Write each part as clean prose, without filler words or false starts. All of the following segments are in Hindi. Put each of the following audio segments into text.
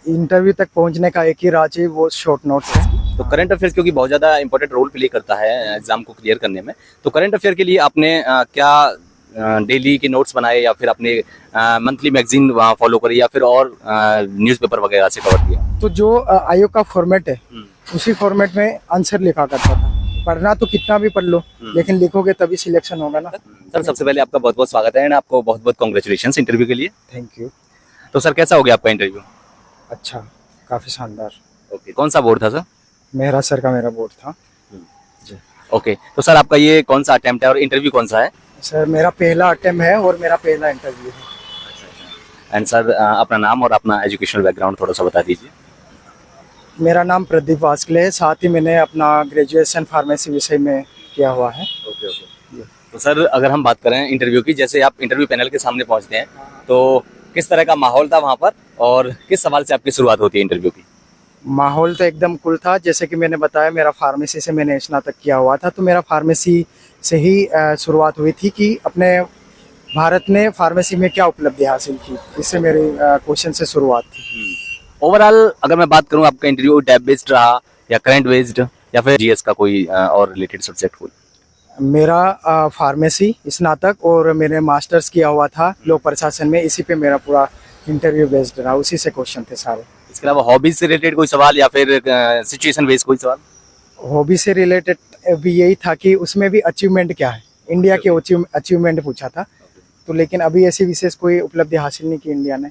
इंटरव्यू तक पहुंचने का एक ही राज है, वो शॉर्ट नोट्स है। तो करंट अफेयर्स क्योंकि बहुत ज़्यादा इंपॉर्टेंट रोल प्ले करता है एग्जाम को क्लियर करने में, तो करंट अफेयर के लिए आपने क्या डेली के नोट्स बनाए या फिर अपने मंथली मैगजीन वहाँ फॉलो करी या फिर और न्यूज़पेपर वगैरह से कवर किया? तो जो आयोग का फॉर्मेट है उसी फॉर्मेट में आंसर लिखा करता था। पढ़ना तो कितना भी पढ़ लो, लेकिन लिखोगे तभी सिलेक्शन होगा ना। सर सबसे पहले आपका बहुत बहुत स्वागत है एंड आपको बहुत बहुत कॉन्ग्रेचुलेशन इंटरव्यू के लिए। Thank you. तो सर कैसा हो गया आपका इंटरव्यू? अच्छा, काफ़ी शानदार। ओके, कौन सा बोर्ड था सर? मेहरा सर का मेरा बोर्ड था। ओके, तो सर आपका ये कौन सा अटेम्प्ट है और इंटरव्यू कौन सा है? सर मेरा पहला अटेम्प्ट है और मेरा पहला इंटरव्यू है। एंड सर अपना नाम और अपना एजुकेशनल बैकग्राउंड थोड़ा सा बता दीजिए। मेरा नाम प्रदीप वास्कले है, साथ ही मैंने अपना ग्रेजुएशन फार्मेसी विषय में किया हुआ है। Okay okay. तो सर अगर हम बात करें इंटरव्यू की, जैसे आप इंटरव्यू पैनल के सामने पहुंचते हैं तो किस तरह का माहौल था वहाँ पर और किस सवाल से आपकी शुरुआत होती है इंटरव्यू की? माहौल तो एकदम कूल था। जैसे कि मैंने बताया, मेरा फार्मेसी से मैंने स्नातक किया हुआ था, तो मेरा फार्मेसी से ही शुरुआत हुई थी कि अपने भारत ने फार्मेसी में क्या उपलब्धि हासिल की, इससे मेरी क्वेश्चन से शुरुआत थी। ओवरऑल अगर मैं बात करूँ आपका इंटरव्यू टैब बेस्ड रहा या करंट बेस्ड या फिर जीएस का कोई और रिलेटेड सब्जेक्ट कोई? मेरा फार्मेसी स्नातक और मैंने मास्टर्स किया हुआ था लोक प्रशासन में, इसी पे मेरा पूरा इंटरव्यू बेस्ड रहा, उसी से क्वेश्चन थे सारे। इसके अलावा हॉबीज से रिलेटेड कोई सवाल या फिर सिचुएशन बेस्ड कोई सवाल? हॉबी से रिलेटेड भी यही था कि उसमें भी अचीवमेंट क्या है, इंडिया के अचीवमेंट पूछा था। तो लेकिन अभी ऐसी विशेष कोई उपलब्धि हासिल नहीं की इंडिया ने,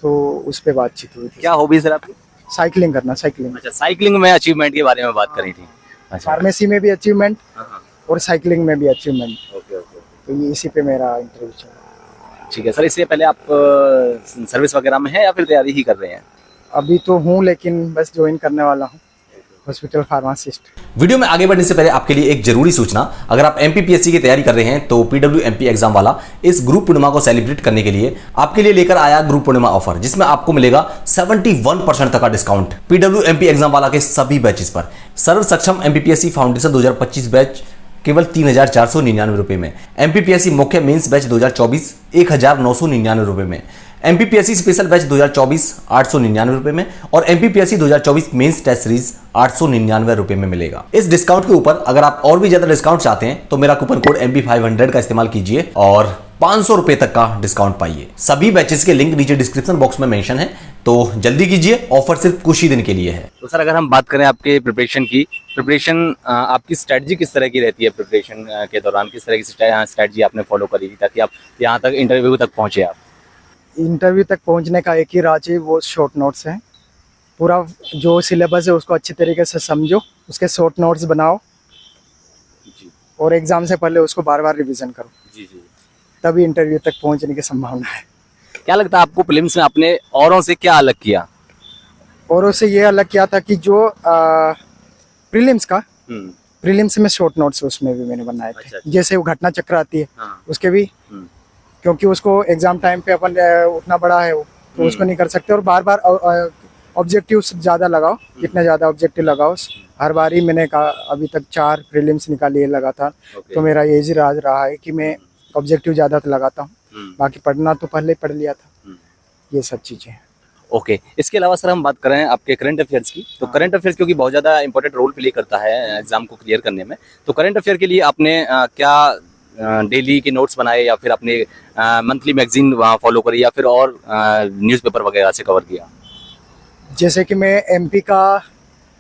तो उस पर बातचीत हुई थी। क्या हॉबीज सर आपकी? साइकिलिंग करना, साइकिलिंग। अच्छा, साइकिलिंग में अचीवमेंट के बारे में बात करी थी। अच्छा, फार्मेसी में भी अचीवमेंट और साइकिलिंग में भी अचीवमेंट। Okay okay. तो ये इसी पे मेरा इंटरव्यू चला। ठीक है सर, इससे पहले आप सर्विस वगैरह में हैं या फिर तैयारी ही कर रहे हैं? अभी तो हूँ, लेकिन बस ज्वाइन करने वाला हूँ, हॉस्पिटल फार्मासिस्ट। वीडियो में आगे बढ़ने से पहले आपके लिए एक जरूरी सूचना, अगर आप एमपीपीएससी की तैयारी कर रहे हैं तो पीडब्ल्यूएमपी एग्जाम वाला इस गुरु पूर्णिमा को सेलिब्रेट करने के लिए आपके लिए लेकर आया गुरु पूर्णिमा ऑफर, जिसमें आपको मिलेगा 71% तक का डिस्काउंट पीडब्ल्यूएमपी एग्जाम वाला के सभी बैचेस पर। सर्व सक्षम एमपीपीएससी फाउंडेशन 2025 बैच केवल 3,499 रुपए में, एमपीपीएससी मुख्य मेंस बैच 2024 1,999 रुपए में, एमपीपीएससी स्पेशल बैच 2024 899 रुपए में और एमपीपीएससी 2024 मेंस टेस्ट सीरीज 899 रुपए में मिलेगा। इस डिस्काउंट के ऊपर अगर आप और भी ज्यादा डिस्काउंट चाहते हैं तो मेरा कूपन कोड MB500 का इस्तेमाल कीजिए और 500 रुपए तक का डिस्काउंट पाइए। सभी बैचेस के लिंक नीचे डिस्क्रिप्शन बॉक्स में मेंशन है, तो जल्दी कीजिए, ऑफर सिर्फ कुछ ही दिन के लिए है। तो सर अगर हम बात करें आपके प्रिपरेशन आपकी स्ट्रेटजी किस तरह की रहती है? प्रिपरेशन के दौरान किस तरह की स्ट्रेटजी आपने फॉलो करी थी ताकि आप यहाँ तक इंटरव्यू तक पहुंचे? आप इंटरव्यू तक पहुंचने का एक ही राज है, वो शॉर्ट नोट्स है। पूरा जो सिलेबस है उसको अच्छी तरीके से समझो, उसके शॉर्ट नोट्स बनाओ जी और एग्जाम से पहले उसको बार बार रिवीजन करो, जी जी। तभी इंटरव्यू तक पहुंचने की संभावना है। क्या लगता है आपको प्रीलिम्स में आपने औरों से क्या अलग किया? और उससे ये अलग किया था कि जो प्रीलिम्स में शॉर्ट नोट्स उसमें भी मैंने बनाए थे। अच्छा। जैसे वो घटना चक्र आती है, हाँ। उसके भी, क्योंकि उसको एग्जाम टाइम पे अपन उतना बड़ा है वो, तो उसको नहीं कर सकते। और बार बार ऑब्जेक्टिव ज़्यादा लगाओ, जितने ज़्यादा ऑब्जेक्टिव लगाओ। हर बार ही मैंने कहा, अभी तक 4 प्रीलिम्स निकाली है लगातार। तो मेरा ये ही राज रहा है कि मैं ऑब्जेक्टिव ज़्यादा लगाता हूँ, बाकी पढ़ना तो पहले ही पढ़ लिया था। ये सब चीज़ें हैं। ओके, इसके अलावा सर हम बात करें आपके करंट अफेयर्स की, तो करंट अफेयर्स क्योंकि बहुत ज़्यादा इंपॉर्टेंट रोल प्ले करता है एग्जाम को क्लियर करने में, तो करंट अफेयर के लिए आपने क्या डेली के नोट्स बनाए या फिर अपने मंथली मैगजीन वहाँ फॉलो करी या फिर और न्यूज़पेपर वगैरह से कवर किया? जैसे कि मैं एमपी का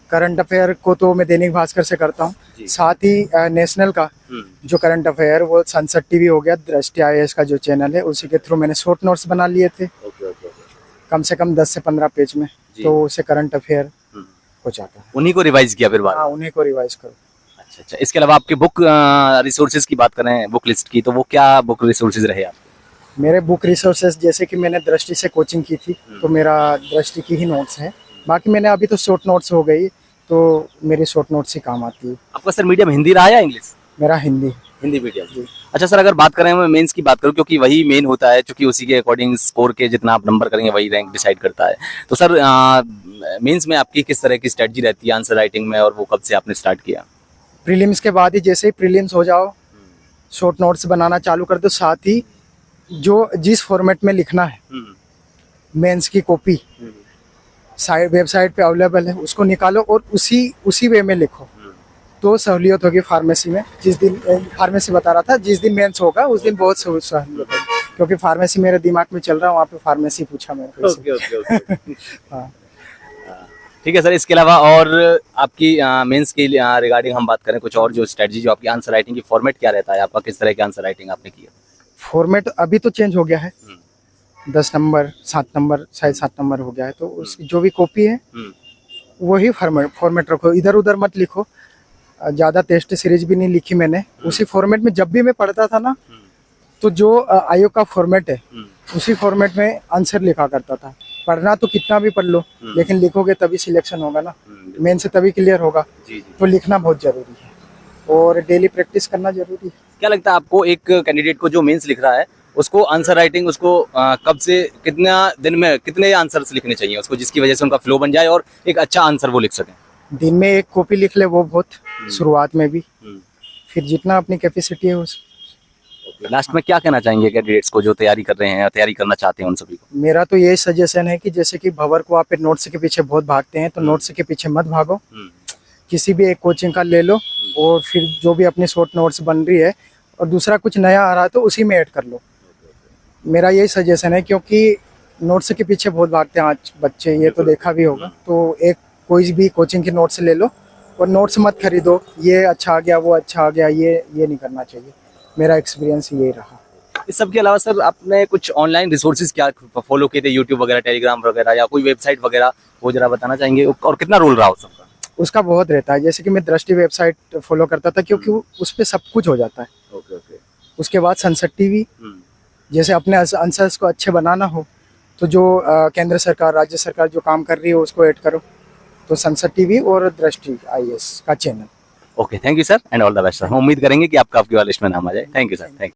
करंट अफेयर को तो मैं दैनिक भास्कर से करता हूँ, साथ ही नेशनल का जो करंट अफेयर वो संसद टीवी हो गया, दृष्टि IAS का जो चैनल है, उसी के थ्रू मैंने शॉर्ट नोट्स बना लिए थे। कम से कम 10 से 15 पेज में, तो उसे करंट अफेयर हो जाता है। उन्हीं को रिवाइज किया फिर बाद? हाँ, उन्हीं को रिवाइज करो। अच्छा अच्छा। इसके अलावा आपके बुक रिसोर्सेज की बात करें, बुक लिस्ट की, तो वो क्या बुक रिसोर्सेज रहे आपके? मेरे बुक रिसोर्सेज, जैसे कि मैंने दृष्टि से कोचिंग की थी, तो मेरा दृष्टि की ही नोट्स है। बाकी मैंने अभी तो शॉर्ट नोट्स हो गई, तो मेरी शॉर्ट नोट्स ही काम आती है। आपका सर मीडियम हिंदी रहा या इंग्लिश? मेरा हिंदी मीडियम। अच्छा सर, अगर बात करें मैं मेंस की बात करूं, क्योंकि वही मेन होता है, क्योंकि उसी के अकॉर्डिंग स्कोर के जितना आप नंबर करेंगे वही रैंक डिसाइड करता है। तो सर मेंस में आपकी किस तरह की स्ट्रेटजी रहती है आंसर राइटिंग में, और वो कब से आपने स्टार्ट किया? प्रीलिम्स के बाद ही, जैसे ही प्रीलिम्स हो जाओ, शॉर्ट नोट्स बनाना चालू कर दो। साथ ही जो जिस फॉर्मेट में लिखना है, मेंस की कॉपी साइट वेबसाइट पे अवेलेबल है, उसको निकालो और उसी वे में लिखो, तो सहूलियत होगी फार्मेसी में। जिस दिन फार्मेसी बता रहा था, जिस दिन मेंस होगा उस दिन बहुत सहूलियत होगी, क्योंकि फार्मेसी मेरे दिमाग में चल रहा है, वहाँ पे फार्मेसी पूछा मेरे को इसलिए। ओके ओके ओके हाँ। ठीक है सर, इसके अलावा और आपकी मेंस के रिगार्डिंग हम बात करें, कुछ और जो स्ट्रेटजी, जो आपकी आंसर राइटिंग की फॉर्मेट क्या रहता है आपका, किस तरह की आंसर राइटिंग आपने की है? फॉर्मेट अभी तो चेंज हो गया है, 10 नंबर 7 नंबर शायद 7 नंबर हो गया है, तो उसकी जो भी कॉपी है वही फॉर्मेट रखो, इधर उधर मत लिखो। ज़्यादा टेस्ट सीरीज भी नहीं लिखी मैंने, उसी फॉर्मेट में जब भी मैं पढ़ता था ना, तो जो आयोग का फॉर्मेट है उसी फॉर्मेट में आंसर लिखा करता था। पढ़ना तो कितना भी पढ़ लो, लेकिन लिखोगे तभी सिलेक्शन होगा ना, मेन से तभी क्लियर होगा। तो लिखना बहुत जरूरी है और डेली प्रैक्टिस करना जरूरी है। क्या लगता है आपको, एक कैंडिडेट को जो मेंस लिख रहा है उसको आंसर राइटिंग, उसको कब से कितना दिन में कितने आंसर्स लिखने चाहिए उसको, जिसकी वजह से उनका फ्लो बन जाए और एक अच्छा आंसर वो लिख सकें? दिन में 1 कॉपी लिख ले वो बहुत, शुरुआत में भी, फिर जितना अपनी कैपेसिटी है उस। लास्ट में क्या कहना चाहेंगे कैंडिडेट्स को जो तैयारी कर रहे हैं या तैयारी करना चाहते हैं उन सभी को? मेरा तो यही सजेशन है कि जैसे कि भंवर को आप नोट्स के पीछे बहुत भागते हैं, तो नोट्स के पीछे मत भागो, किसी भी एक कोचिंग का ले लो और फिर जो भी अपनी शॉर्ट नोट्स बन रही है और दूसरा कुछ नया आ रहा है तो उसी में ऐड कर लो। मेरा यही सजेशन है, क्योंकि नोट्स के पीछे बहुत भागते हैं आज बच्चे, ये तो देखा भी होगा। तो एक कोई भी कोचिंग की नोट्स ले लो और नोट्स मत खरीदो, ये अच्छा आ गया वो अच्छा आ गया, ये नहीं करना चाहिए। मेरा एक्सपीरियंस यही रहा। इस सब के अलावा सर आपने कुछ ऑनलाइन रिसोर्सेज क्या फॉलो किए थे, यूट्यूब वगैरह, टेलीग्राम वगैरह, या कोई वेबसाइट वगैरह, वो जरा बताना चाहेंगे, और कितना रोल रहा उस सबका? उसका बहुत रहता है, जैसे कि मैं दृष्टि वेबसाइट फॉलो करता था, क्योंकि उस पर सब कुछ हो जाता है। Okay okay. उसके बाद सनसेट टीवी, जैसे अपने आंसर्स को अच्छे बनाना हो तो जो केंद्र सरकार राज्य सरकार जो काम कर रही है उसको ऐड करो, तो सनसेट टीवी और दृष्टि IAS का channel. Okay, thank you sir and all the best sir. हम उम्मीद करेंगे कि आपका आपकी वाली लिस्ट में नाम आ जाए। Thank you sir, thank you.